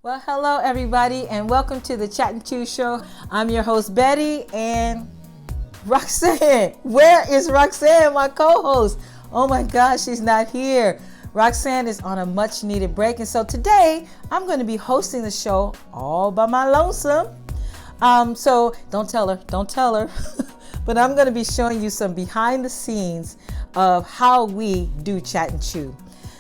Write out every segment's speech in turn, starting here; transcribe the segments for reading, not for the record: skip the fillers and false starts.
Well, hello everybody, and welcome to the Chat and Chew Show. I'm your host Betty, and Roxanne. Where is Roxanne, my co-host? Oh my gosh, she's not here. Roxanne is on a much needed break, and so today I'm going to be hosting the show all by my lonesome. So don't tell her. But I'm going to be showing you some behind the scenes of how we do Chat and Chew.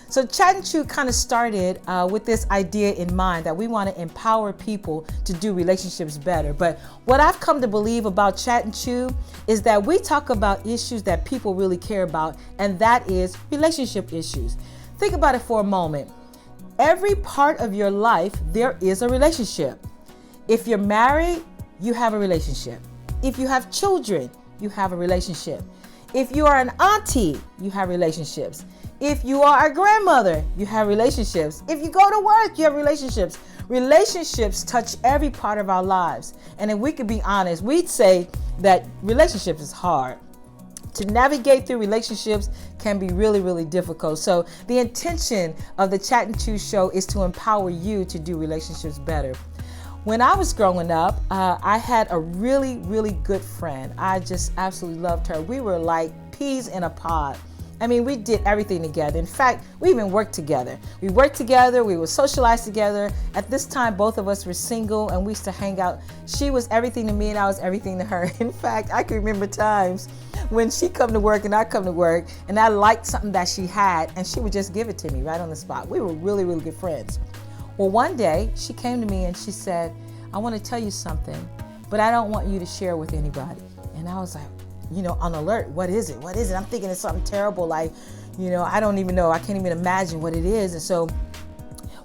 So Chat and Chew kind of started with this idea in mind that we want to empower people to do relationships better. But what I've come to believe about Chat and Chew is that we talk about issues that people really care about, and that is relationship issues. Think about it for a moment. Every part of your life, there is a relationship. If you're married, you have a relationship. If you have children, you have a relationship. If you are an auntie, you have relationships. If you are a grandmother, you have relationships. If you go to work, you have relationships. Relationships touch every part of our lives. And if we could be honest, we'd say that relationships is hard. To navigate through relationships can be really, really difficult. So the intention of the Chat and Chew Show is to empower you to do relationships better. When I was growing up, I had a really, really good friend. I just absolutely loved her. We were like peas in a pod. I mean, we did everything together. In fact, we even worked together. We worked together, we would socialize together. At this time, both of us were single and we used to hang out. She was everything to me and I was everything to her. In fact, I can remember times when she come to work and I come to work and I liked something that she had and she would just give it to me right on the spot. We were really, really good friends. Well, one day she came to me and she said, I want to tell you something, but I don't want you to share with anybody. And I was like, on alert. What is it? I'm thinking it's something terrible. Like, I don't even know. I can't even imagine what it is. And so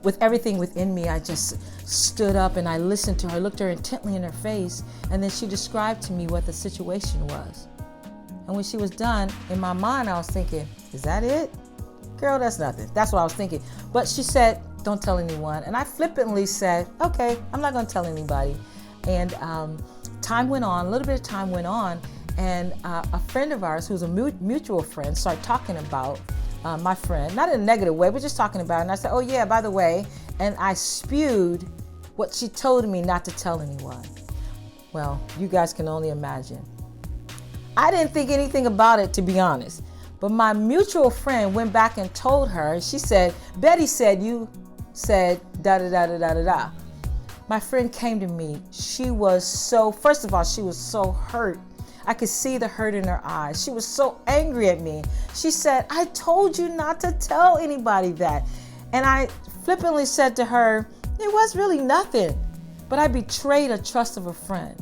with everything within me, I just stood up and I listened to her, looked her intently in her face. And then she described to me what the situation was. And when she was done, in my mind, I was thinking, is that it? Girl, that's nothing. That's what I was thinking. But she said, don't tell anyone. And I flippantly said, okay, I'm not going to tell anybody. And time went on, a little bit of time went on. And a friend of ours who's a mutual friend started talking about my friend, not in a negative way, but just talking about it. And I said, oh yeah, by the way, and I spewed what she told me not to tell anyone. Well, you guys can only imagine. I didn't think anything about it, to be honest. But my mutual friend went back and told her, she said, Betty said you said da-da-da-da-da-da-da. My friend came to me. First of all, she was so hurt. I could see the hurt in her eyes. She was so angry at me. She said, I told you not to tell anybody that. And I flippantly said to her, it was really nothing. But I betrayed a trust of a friend.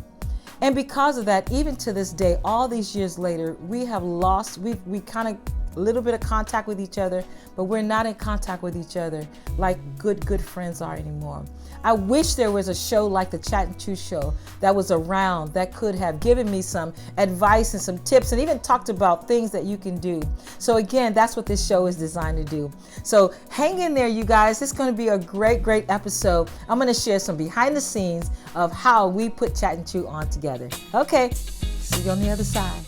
And because of that, even to this day, all these years later, we have lost, we kind of a little bit of contact with each other, but we're not in contact with each other like good friends are anymore. I wish there was a show like the Chat and Chew Show that was around that could have given me some advice and some tips and even talked about things that you can do. So again, that's what this show is designed to do. So hang in there, you guys. It's going to be a great episode. I'm going to share some behind the scenes of how we put Chat and Chew on together. Okay, see you on the other side.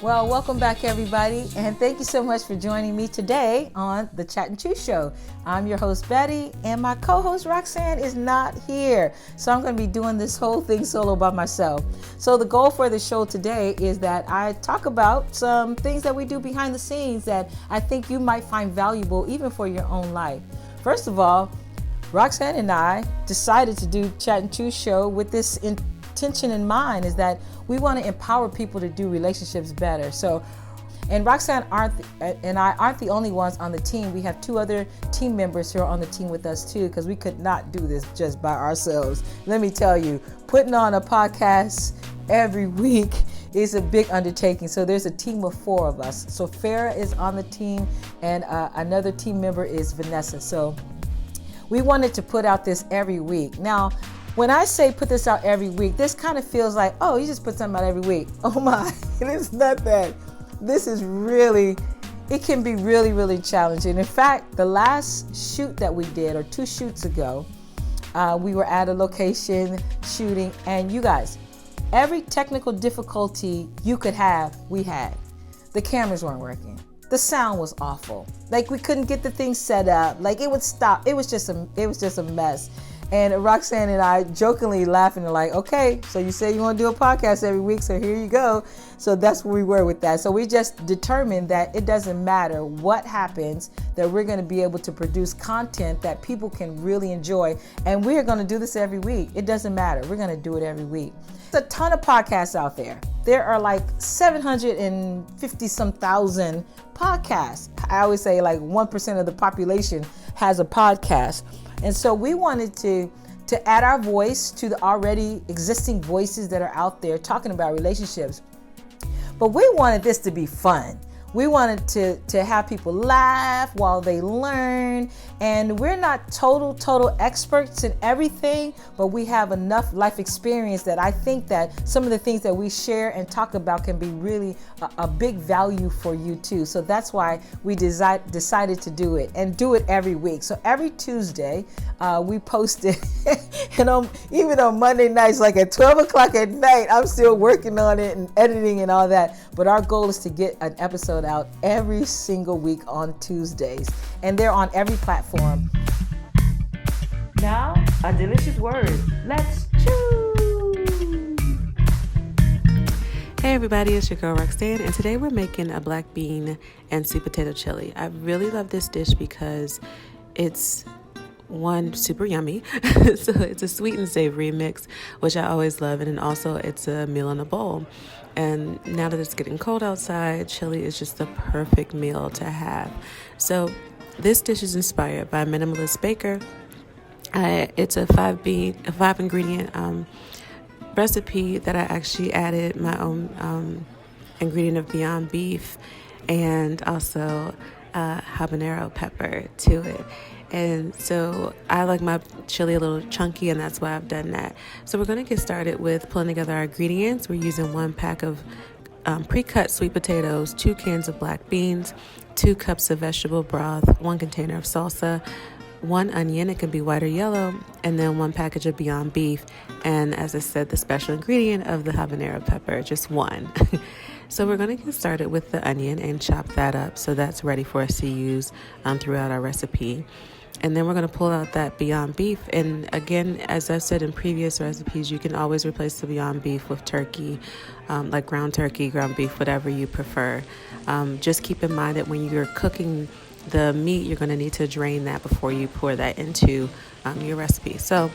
Well, welcome back, everybody, and thank you so much for joining me today on the Chat and Chew Show. I'm your host, Betty, and my co-host, Roxanne, is not here. So I'm going to be doing this whole thing solo by myself. So the goal for the show today is that I talk about some things that we do behind the scenes that I think you might find valuable even for your own life. First of all, Roxanne and I decided to do Chat and Chew Show with this intention in mind, is that we want to empower people to do relationships better. So, and Roxanne and I aren't the only ones on the team. We have two other team members who are on the team with us too, because we could not do this just by ourselves. Let me tell you, putting on a podcast every week is a big undertaking. So there's a team of 4 of us. So Farah is on the team, and another team member is Vanessa. So we wanted to put out this every week. Now, when I say put this out every week, this kind of feels like, oh, you just put something out every week. Oh my, it is not that. This is really it can be really, really challenging. In fact, the last shoot that we did, or 2 shoots ago, we were at a location shooting, and you guys, every technical difficulty you could have, we had. The cameras weren't working. The sound was awful. Like, we couldn't get the thing set up. Like, it would stop. It was just a mess. And Roxanne and I jokingly laughing, like, okay, so you say you want to do a podcast every week, so here you go. So that's where we were with that. So we just determined that it doesn't matter what happens, that we're going to be able to produce content that people can really enjoy. And we're going to do this every week. It doesn't matter. We're going to do it every week. There's a ton of podcasts out there. There are like 750 some thousand podcasts. I always say like 1% of the population has a podcast. And so we wanted to add our voice to the already existing voices that are out there talking about relationships. But we wanted this to be fun. We wanted to have people laugh while they learn. And we're not total experts in everything, but we have enough life experience that I think that some of the things that we share and talk about can be really a big value for you too. So that's why we decided to do it, and do it every week. So every Tuesday, we post it. And even on Monday nights, like at 12 o'clock at night, I'm still working on it and editing and all that. But our goal is to get an episode out every single week on Tuesdays, and they're on every platform. Now, a delicious word. Let's chew. Hey everybody, it's your girl Roxanne, and today we're making a black bean and sweet potato chili. I really love this dish because it's super yummy. So it's a sweet and savory mix, which I always love, and then also it's a meal in a bowl. And now that it's getting cold outside, chili is just the perfect meal to have. So this dish is inspired by Minimalist Baker. It's a 5 ingredient recipe that I actually added my own ingredient of Beyond Beef and also habanero pepper to it. And so I like my chili a little chunky, and that's why I've done that. So we're going to get started with pulling together our ingredients. We're using 1 pack of pre-cut sweet potatoes, 2 cans of black beans, 2 cups of vegetable broth, 1 container of salsa, 1 onion, it can be white or yellow, and then 1 package of Beyond Beef. And as I said, the special ingredient of the habanero pepper, just 1. So we're going to get started with the onion and chop that up so that's ready for us to use throughout our recipe. And then we're going to pull out that Beyond Beef. And again, as I've said in previous recipes, you can always replace the Beyond Beef with turkey, like ground turkey, ground beef, whatever you prefer. Just keep in mind that when you're cooking the meat, you're going to need to drain that before you pour that into your recipe. So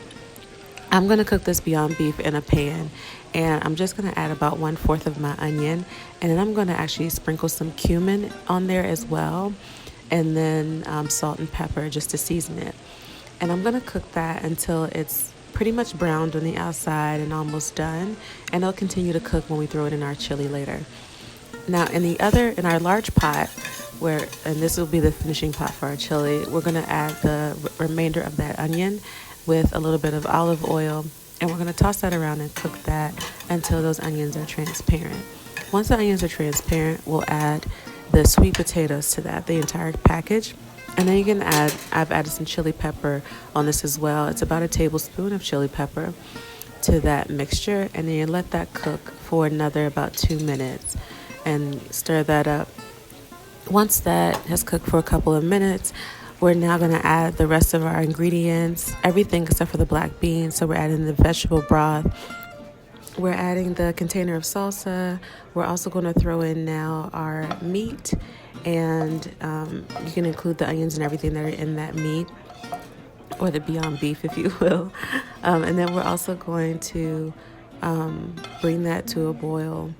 I'm going to cook this Beyond Beef in a pan, and I'm just going to add about 1/4 of my onion, and then I'm going to actually sprinkle some cumin on there as well, and then salt and pepper just to season it. And I'm going to cook that until it's pretty much browned on the outside and almost done, and it'll continue to cook when we throw it in our chili later. Now in our large pot, and this will be the finishing pot for our chili, we're going to add the remainder of that onion with a little bit of olive oil, and we're going to toss that around and cook that until those onions are transparent. Once the onions are transparent, we'll add the sweet potatoes to that, the entire package. And then you can I've added some chili pepper on this as well. It's about a tablespoon of chili pepper to that mixture, and then you let that cook for another about 2 minutes and stir that up. Once that has cooked for a couple of minutes, we're now going to add the rest of our ingredients, everything except for the black beans. So we're adding the vegetable broth. We're adding the container of salsa. We're also going to throw in now our meat, and you can include the onions and everything that are in that meat, or the Beyond Beef, if you will. And then we're also going to bring that to a boil.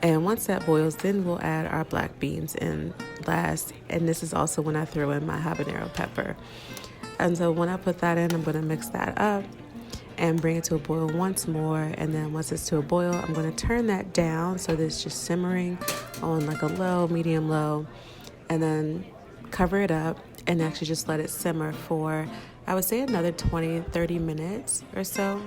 And once that boils, then we'll add our black beans in last. And this is also when I throw in my habanero pepper. And so when I put that in, I'm going to mix that up and bring it to a boil once more. And then once it's to a boil, I'm going to turn that down so that it's just simmering on like a low, medium low, and then cover it up and actually just let it simmer for, I would say, another 20-30 minutes or so.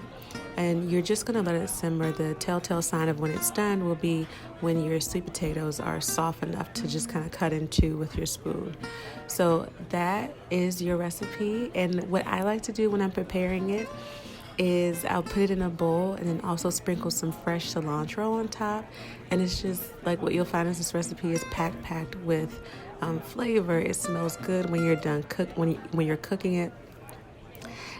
And you're just going to let it simmer. The telltale sign of when it's done will be when your sweet potatoes are soft enough to just kind of cut into with your spoon. So that is your recipe. And what I like to do when I'm preparing it is I'll put it in a bowl and then also sprinkle some fresh cilantro on top. And it's just like what you'll find is this recipe is packed with flavor. It smells good when you're done when you're cooking it.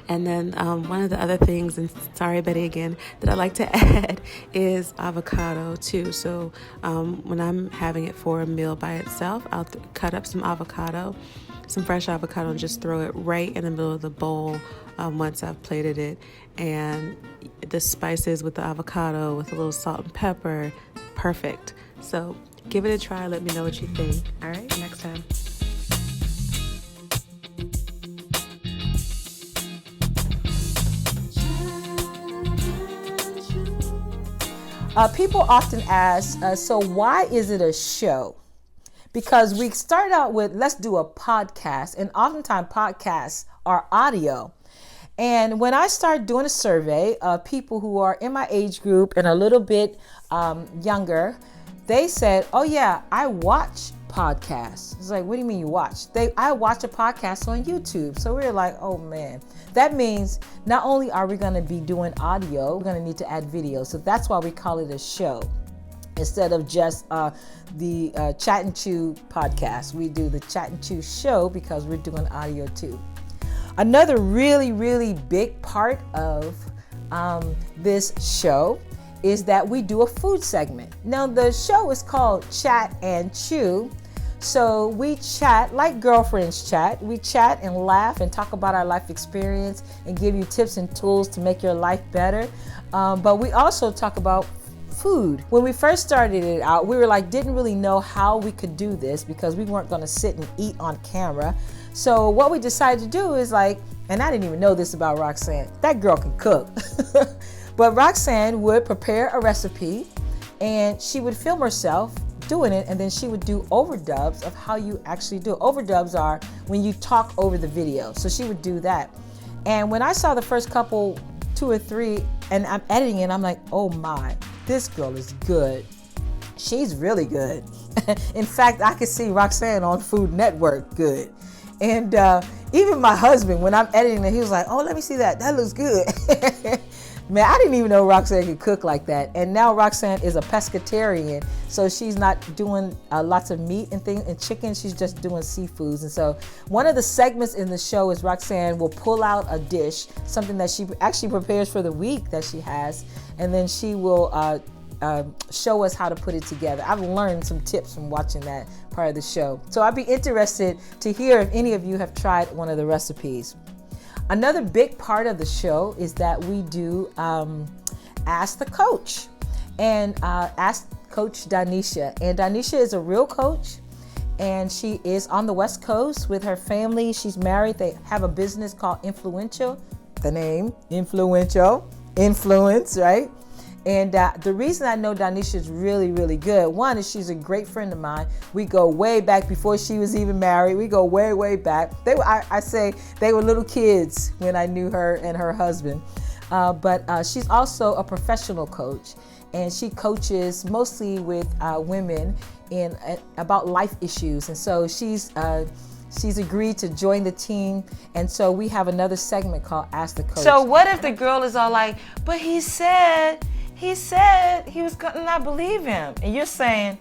And then one of the other things, and sorry Betty again, that I like to add is avocado too. So when I'm having it for a meal by itself, I'll cut up some avocado, some fresh avocado, and just throw it right in the middle of the bowl once I've plated it. And the spices with the avocado with a little salt and pepper, perfect. So give it a try. Let me know what you think. All right, next time. People often ask, so why is it a show? Because we start out with, let's do a podcast, and oftentimes podcasts are audio. And when I started doing a survey of people who are in my age group and a little bit younger, they said, oh yeah, I watch podcasts. It's like, what do you mean you watch? I watch a podcast on YouTube. So we were like, oh man, that means not only are we going to be doing audio, we're going to need to add video. So that's why we call it a show. Instead of just the Chat and Chew podcast, we do the Chat and Chew show because we're doing audio too. Another really, really big part of this show is that we do a food segment. Now the show is called Chat and Chew. So we chat like girlfriends chat. We chat and laugh and talk about our life experience and give you tips and tools to make your life better. But we also talk about food. When we first started it out, we were like, didn't really know how we could do this because we weren't going to sit and eat on camera. So what we decided to do is like, and I didn't even know this about Roxanne, that girl can cook. But Roxanne would prepare a recipe and she would film herself doing it, and then she would do overdubs of how you actually do it. Overdubs are when you talk over the video. So she would do that. And when I saw the first couple, 2 or 3, and I'm editing it, I'm like, oh my, this girl is good. She's really good. In fact, I could see Roxanne on Food Network good. And even my husband, when I'm editing it, he was like, oh, let me see that. That looks good. Man, I didn't even know Roxanne could cook like that. And now Roxanne is a pescatarian, so she's not doing lots of meat and things and chicken. She's just doing seafoods. And so one of the segments in the show is Roxanne will pull out a dish, something that she actually prepares for the week that she has, and then she will show us how to put it together. I've learned some tips from watching that part of the show. So I'd be interested to hear if any of you have tried one of the recipes. Another big part of the show is that we do Ask the Coach, and Ask Coach Danisha. And Danisha is a real coach, and she is on the West Coast with her family. She's married. They have a business called Influential. The name, Influential, influence, right? And the reason I know Danisha is really, really good, one is she's a great friend of mine. We go way back before she was even married. We go way, way back. I say they were little kids when I knew her and her husband. But she's also a professional coach, and she coaches mostly with women in about life issues. And so she's agreed to join the team, and so we have another segment called Ask the Coach. So what if the girl is all like, but he said he was gonna not believe him, and you're saying,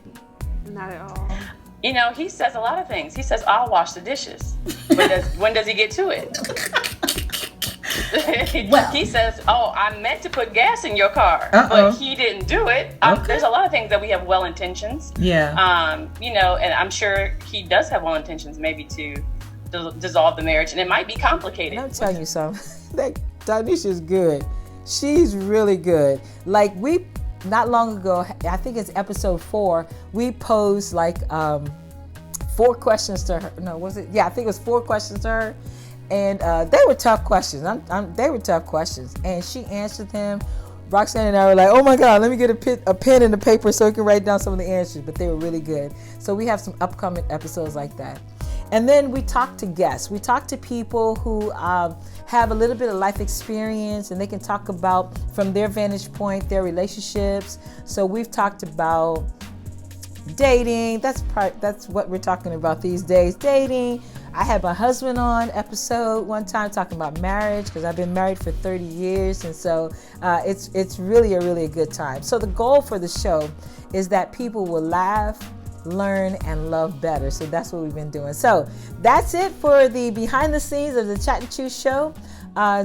not at all. You know, he says a lot of things. He says, I'll wash the dishes. When does he get to it? Well, he says, oh, I meant to put gas in your car, but he didn't do it. There's a lot of things that we have well intentions. Yeah. You know, and I'm sure he does have well intentions, maybe to dissolve the marriage, and it might be complicated. Let me tell you something. That Danisha's good. She's really good. Like not long ago, I think it's episode 4, we posed like 4 questions to her. No, was it? Yeah, I think it was 4 questions to her. And they were tough questions. They were tough questions. And she answered them. Roxanne and I were like, oh my God, let me get a pen and a paper so we can write down some of the answers. But they were really good. So we have some upcoming episodes like that. And then we talk to guests. We talk to people who have a little bit of life experience, and they can talk about, from their vantage point, their relationships. So we've talked about dating. That's what we're talking about these days, dating. I had my husband on episode one time talking about marriage, because I've been married for 30 years. And so it's really a good time. So the goal for the show is that people will laugh, learn, and love better. So that's what we've been doing. So that's it for the behind the scenes of the Chat and Chew show.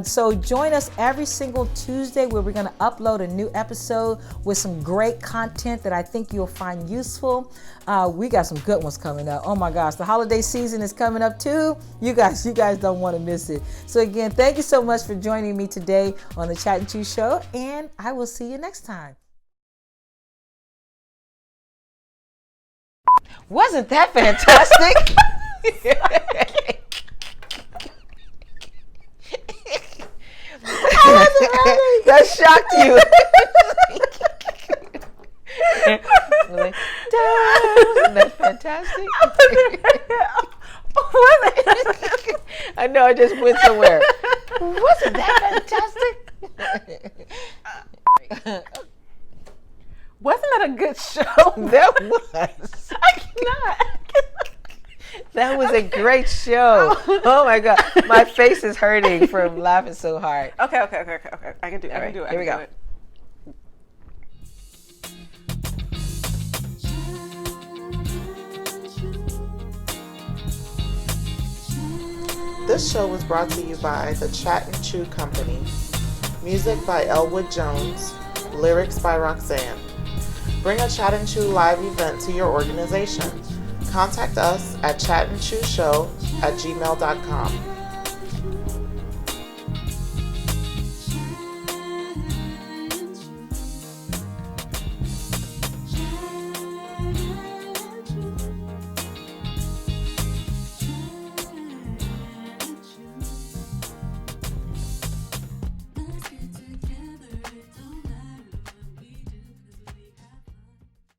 So join us every single Tuesday, where we're going to upload a new episode with some great content that I think you'll find useful. We got some good ones coming up. Oh my gosh, the holiday season is coming up too. You guys don't want to miss it. So again, thank you so much for joining me today on the Chat and Chew show, and I will see you next time. Wasn't that fantastic? That shocked you. Wasn't that fantastic? I know, I just went somewhere. Wasn't that fantastic? Wasn't that a good show? That was. I cannot. That was a great show. Oh my God. My face is hurting from laughing so hard. Okay. I can do it. Here we go. This show was brought to you by the Chat and Chew Company. Music by Elwood Jones. Lyrics by Roxanne. Bring a Chat and Chew live event to your organization. Contact us at chatandchewshow@gmail.com.